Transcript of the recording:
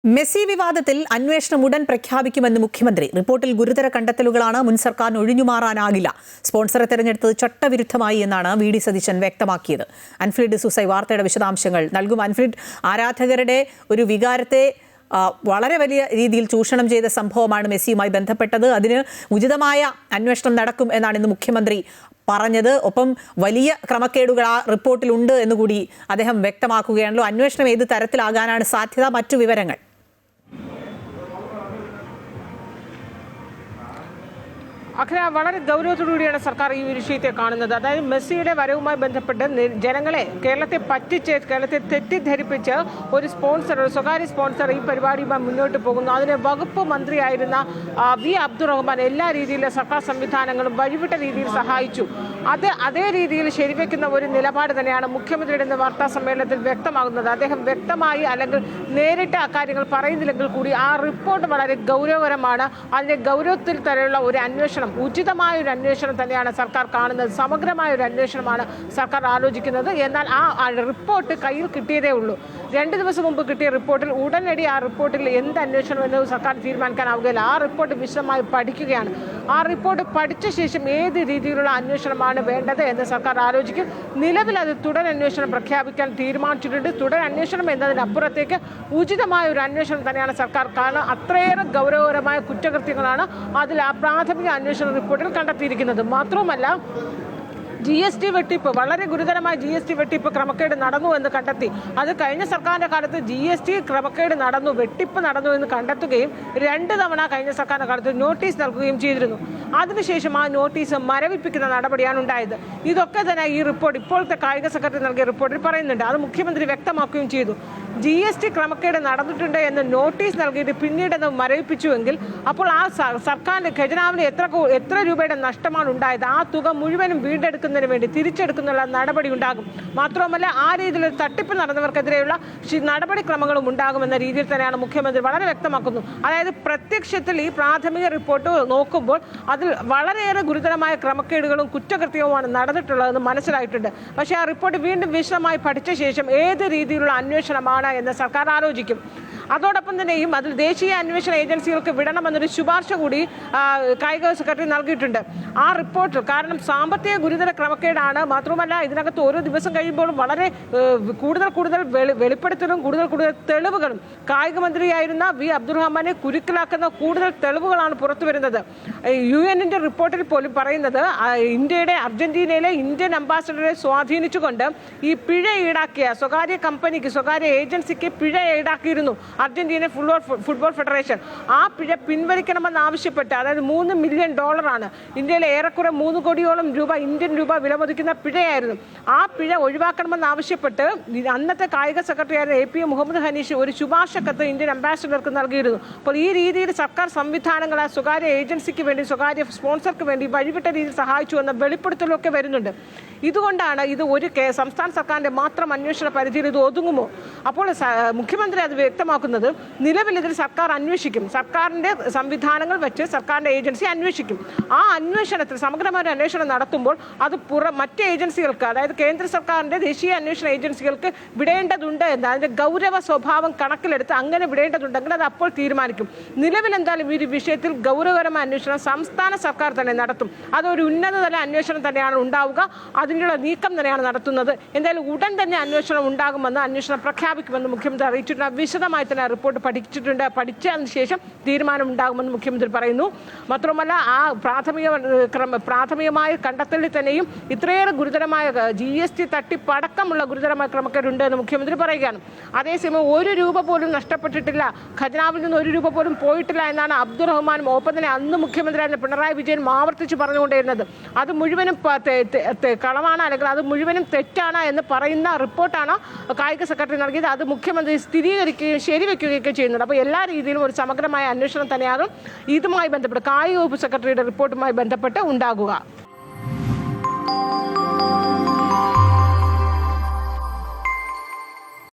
Messi വിവാദത്തിൽ അന്വേഷണം ഉടൻ പ്രഖ്യാപിക്കുമെന്ന് മുഖ്യമന്ത്രി. റിപ്പോർട്ടിൽ ഗുരുതര കണ്ടെത്തലുകളാണ്. മുൻ സർക്കാരിന് ഒഴിഞ്ഞുമാറാനാകില്ല. സ്പോൺസറെ തെരഞ്ഞെടുത്തത് ചട്ടവിരുദ്ധമായി എന്നാണ് വി.ഡി. സതീശൻ വ്യക്തമാക്കിയത്. അൻഫ്രീഡ് ഡിസൂസ വാർത്തയുടെ വിശദാംശങ്ങൾ നൽകും. അൻഫ്രീഡ്, ആരാധകരുടെ ഒരു വികാരത്തെ വളരെ വലിയ രീതിയിൽ ചൂഷണം ചെയ്ത സംഭവമാണ് മെസ്സിയുമായി ബന്ധപ്പെട്ടത്. അതിന് ഉചിതമായ അന്വേഷണം നടക്കും എന്നാണ് ഇന്ന് മുഖ്യമന്ത്രി പറഞ്ഞത്. ഒപ്പം വലിയ ക്രമക്കേടുകൾ ആ റിപ്പോർട്ടിലുണ്ട് എന്നുകൂടി അദ്ദേഹം വ്യക്തമാക്കുകയാണല്ലോ. അന്വേഷണം ഏത് തരത്തിലാകാനാണ് സാധ്യത? മറ്റു വിവരങ്ങൾ? അഖില, വളരെ ഗൗരവത്തോടുകൂടിയാണ് സർക്കാർ ഈ വിഷയത്തെ കാണുന്നത്. അതായത് മെസ്സിയുടെ വരവുമായി ബന്ധപ്പെട്ട് ജനങ്ങളെ, കേരളത്തെ പറ്റിച്ച്, കേരളത്തെ തെറ്റിദ്ധരിപ്പിച്ച് ഒരു സ്വകാര്യ സ്പോൺസർ ഈ പരിപാടിയുമായി മുന്നോട്ട് പോകുന്നു. അതിന് വകുപ്പ് മന്ത്രിയായിരുന്ന വി അബ്ദുറഹ്മാൻ എല്ലാ രീതിയിലും സർക്കാർ സംവിധാനങ്ങളും വഴിവിട്ട രീതിയിൽ സഹായിച്ചു. അതേ രീതിയിൽ ശരിവെക്കുന്ന ഒരു നിലപാട് തന്നെയാണ് മുഖ്യമന്ത്രിയുടെ ഇന്ന് വാർത്താ സമ്മേളനത്തിൽ വ്യക്തമാകുന്നത്. അദ്ദേഹം വ്യക്തമായി അല്ലെങ്കിൽ നേരിട്ട് അക്കാര്യങ്ങൾ പറയുന്നില്ലെങ്കിൽ കൂടി ആ റിപ്പോർട്ട് വളരെ ഗൗരവകരമാണ്. അതിൻ്റെ ഗൗരവത്തിൽ തന്നെയുള്ള ഒരു അന്വേഷണം, ഉചിതമായ ഒരു അന്വേഷണം തന്നെയാണ് സർക്കാർ കാണുന്നത്. സമഗ്രമായ ഒരു അന്വേഷണമാണ് സർക്കാർ ആലോചിക്കുന്നത്. എന്നാൽ ആ റിപ്പോർട്ട് കയ്യിൽ കിട്ടിയതേ ഉള്ളൂ. 2 ദിവസം മുമ്പ് കിട്ടിയ റിപ്പോർട്ടിൽ ഉടനടി ആ റിപ്പോർട്ടിൽ എന്ത് അന്വേഷണം എന്ന് സർക്കാർ തീരുമാനിക്കാനാവുകയില്ല. ആ റിപ്പോർട്ട് വിശദമായി പഠിക്കുകയാണ്. ആ റിപ്പോർട്ട് പഠിച്ച ശേഷം ഏത് രീതിയിലുള്ള അന്വേഷണമാണ് വേണ്ടത് എന്ന് സർക്കാർ ആലോചിക്കും. നിലവിൽ അത് തുടരന്വേഷണം പ്രഖ്യാപിക്കാൻ തീരുമാനിച്ചിട്ടുണ്ട്. തുടരന്വേഷണം എന്നതിനപ്പുറത്തേക്ക് ഉചിതമായ ഒരു അന്വേഷണം തന്നെയാണ് സർക്കാർ കാണുക. അത്രയേറെ ഗൗരവകരമായ കുറ്റകൃത്യങ്ങളാണ് അതിൽ ആ പ്രാഥമിക അന്വേഷണ റിപ്പോർട്ടിൽ കണ്ടെത്തിയിരിക്കുന്നത്. മാത്രവുമല്ല, GST വെട്ടിപ്പ്, വളരെ ഗുരുതരമായ GST വെട്ടിപ്പ്, ക്രമക്കേട് നടന്നു എന്ന് കണ്ടെത്തി. അത് കഴിഞ്ഞ സർക്കാരിൻ്റെ കാലത്ത് GST ക്രമക്കേട് നടന്നു, വെട്ടിപ്പ് നടന്നു എന്ന് കണ്ടെത്തുകയും 2 തവണ കഴിഞ്ഞ സർക്കാരിൻ്റെ കാലത്ത് നോട്ടീസ് നൽകുകയും ചെയ്തിരുന്നു. അതിനുശേഷം ആ നോട്ടീസ് മരവിപ്പിക്കുന്ന നടപടിയാണ് ഉണ്ടായത്. ഇതൊക്കെ തന്നെ ഈ റിപ്പോർട്ട്, ഇപ്പോഴത്തെ കായിക സെക്രട്ടറി നൽകിയ റിപ്പോർട്ടിൽ പറയുന്നുണ്ട്. അത് മുഖ്യമന്ത്രി വ്യക്തമാക്കുകയും ചെയ്തു. GST ക്രമക്കേട് നടന്നിട്ടുണ്ട് എന്ന് നോട്ടീസ് നൽകിയിട്ട് പിന്നീട് അത് മരവിപ്പിച്ചുവെങ്കിൽ അപ്പോൾ ആ സർക്കാരിൻ്റെ ഖജനാവിന് എത്ര രൂപയുടെ നഷ്ടമാണ് ഉണ്ടായത്, ആ തുക മുഴുവനും വീണ്ടെടുക്കുന്നതിന് വേണ്ടി തിരിച്ചെടുക്കുന്ന നടപടി ഉണ്ടാകും. മാത്രവുമല്ല, ആ രീതിയിൽ തട്ടിപ്പ് നടന്നവർക്കെതിരെയുള്ള നടപടിക്രമങ്ങളും ഉണ്ടാകുമെന്ന രീതിയിൽ തന്നെയാണ് മുഖ്യമന്ത്രി വളരെ വ്യക്തമാക്കുന്നു. അതായത് പ്രത്യക്ഷത്തിൽ ഈ പ്രാഥമിക റിപ്പോർട്ട് നോക്കുമ്പോൾ അതിൽ വളരെയേറെ ഗുരുതരമായ ക്രമക്കേടുകളും കുറ്റകൃത്യവുമാണ് നടന്നിട്ടുള്ളതെന്ന് മനസ്സിലായിട്ടുണ്ട്. പക്ഷേ ആ റിപ്പോർട്ട് വീണ്ടും വിശദമായി പഠിച്ച ശേഷം ഏത് രീതിയിലുള്ള അന്വേഷണമാണ് എന്ന് സർക്കാർ ആലോചിക്കും. അതോടൊപ്പം തന്നെയും അതിൽ ദേശീയ അന്വേഷണ ഏജൻസികൾക്ക് വിടണമെന്നൊരു ശുപാർശ കൂടി കായിക സെക്രട്ടറി നൽകിയിട്ടുണ്ട് ആ റിപ്പോർട്ടിൽ. കാരണം സാമ്പത്തിക ഗുരുതര ക്രമക്കേടാണ്. മാത്രമല്ല, ഇതിനകത്ത് ഓരോ ദിവസം കഴിയുമ്പോഴും വളരെ കൂടുതൽ വെളിപ്പെടുത്തലും കൂടുതൽ തെളിവുകളും, കായിക മന്ത്രിയായിരുന്ന വി അബ്ദുറഹ്മാനെ കുരുക്കിലാക്കുന്ന കൂടുതൽ തെളിവുകളാണ് പുറത്തു വരുന്നത്. UN-ന്റെ റിപ്പോർട്ടിൽ പോലും പറയുന്നത് അർജന്റീനയിലെ ഇന്ത്യൻ അംബാസഡറെ സ്വാധീനിച്ചുകൊണ്ട് ഈ പിഴ ഈടാക്കിയ സ്വകാര്യ കമ്പനിക്ക്, സ്വകാര്യ ഏജൻസിക്ക് പിഴ ഈടാക്കിയിരുന്നു അർജന്റീന ഫുട്ബോൾ ഫെഡറേഷൻ. ആ പിഴ പിൻവലിക്കണമെന്ന് ആവശ്യപ്പെട്ട്, അതായത് $3 മില്യൺ ഇന്ത്യയിലെ ഏറെക്കുറെ 3 കോടിയോളം ഇന്ത്യൻ രൂപ വിലമതിക്കുന്ന പിഴയായിരുന്നു. ആ പിഴ ഒഴിവാക്കണമെന്ന് ആവശ്യപ്പെട്ട് അന്നത്തെ കായിക സെക്രട്ടറിയായ APM മുഹമ്മദ് ഹനീഷ് ഒരു ശുപാർശ കത്ത് ഇന്ത്യൻ അംബാസഡർക്ക് നൽകിയിരുന്നു. അപ്പോൾ ഈ രീതിയിൽ സർക്കാർ സംവിധാനങ്ങളെ സ്വകാര്യ ഏജൻസിക്ക് വേണ്ടി, സ്വകാര്യ സ്പോൺസർക്ക് വേണ്ടി വഴിവിട്ട രീതിയിൽ സഹായിച്ചു എന്ന വെളിപ്പെടുത്തലൊക്കെ വരുന്നുണ്ട്. ഇതുകൊണ്ടാണ് ഇത് ഒരു സംസ്ഥാന സർക്കാരിൻ്റെ മാത്രം അന്വേഷണ പരിധിയിൽ ഇത് ഒതുങ്ങുമോ? അപ്പോൾ മുഖ്യമന്ത്രി അത് വ്യക്തമാക്കുന്നത്, നിലവിൽ ഇതിൽ സർക്കാർ അന്വേഷിക്കും. സർക്കാരിൻ്റെ സംവിധാനങ്ങൾ വെച്ച് സർക്കാരിൻ്റെ ഏജൻസി അന്വേഷിക്കും. ആ അന്വേഷണത്തിൽ സമഗ്രമായ ഒരു അന്വേഷണം നടത്തുമ്പോൾ അത് മറ്റ് ഏജൻസികൾക്ക്, അതായത് കേന്ദ്ര സർക്കാരിൻ്റെ ദേശീയ അന്വേഷണ ഏജൻസികൾക്ക് വിടേണ്ടതുണ്ട് എന്ന്, അതിൻ്റെ ഗൗരവ സ്വഭാവം കണക്കിലെടുത്ത് അങ്ങനെ വിടേണ്ടതുണ്ടെങ്കിൽ അത് അപ്പോൾ തീരുമാനിക്കും. നിലവിൽ എന്തായാലും ഈ വിഷയത്തിൽ ഗൗരവകരമായ അന്വേഷണം സംസ്ഥാന സർക്കാർ തന്നെ നടത്തും. അതൊരു ഉന്നതതല അന്വേഷണം തന്നെയാണ് ഉണ്ടാവുക. അതിനുള്ള നീക്കം തന്നെയാണ് നടത്തുന്നത്. എന്തായാലും ഉടൻ തന്നെ അന്വേഷണം ഉണ്ടാകുമെന്ന്, അന്വേഷണം പ്രഖ്യാപിക്കുമെന്ന് മുഖ്യമന്ത്രി അറിയിച്ചിട്ടുണ്ട്. വിശദമായി തന്നെ ആ റിപ്പോർട്ട് പഠിച്ചിട്ടുണ്ട്. പഠിച്ചതിന് ശേഷം തീരുമാനം ഉണ്ടാകുമെന്ന് മുഖ്യമന്ത്രി പറയുന്നു. മാത്രമല്ല, ആ പ്രാഥമികമായ കണ്ടെത്തലിൽ തന്നെയും ഇത്രയേറെ ഗുരുതരമായ GST തട്ടിപ്പടക്കമുള്ള ഗുരുതരമായ ക്രമക്കേടുണ്ട് എന്ന് മുഖ്യമന്ത്രി പറയുകയാണ്. അതേസമയം 1 രൂപ പോലും നഷ്ടപ്പെട്ടിട്ടില്ല, ഖജനാവിൽ നിന്ന് 1 രൂപ പോലും പോയിട്ടില്ല എന്നാണ് അബ്ദുറഹ്മാനും ഒപ്പം തന്നെ അന്ന് മുഖ്യമന്ത്രിയായിരുന്ന പിണറായി വിജയൻ ആവർത്തിച്ച് പറഞ്ഞുകൊണ്ടിരുന്നത്. അത് മുഴുവനും കളവാണ്, അല്ലെങ്കിൽ അത് മുഴുവനും തെറ്റാണ് എന്ന് പറയുന്ന റിപ്പോർട്ടാണ് കായിക സെക്രട്ടറി നൽകിയത്. അത് മുഖ്യമന്ത്രി സ്ഥിരീകരിക്കുകയും ശരിവെക്കുകയൊക്കെ ചെയ്യുന്നുണ്ട്. അപ്പോൾ എല്ലാ രീതിയിലും ഒരു സമഗ്രമായ അന്വേഷണം തന്നെയാണ് ഇതുമായി ബന്ധപ്പെട്ട്, കായിക വകുപ്പ് സെക്രട്ടറിയുടെ റിപ്പോർട്ടുമായി ബന്ധപ്പെട്ട് ഉണ്ടാകുക.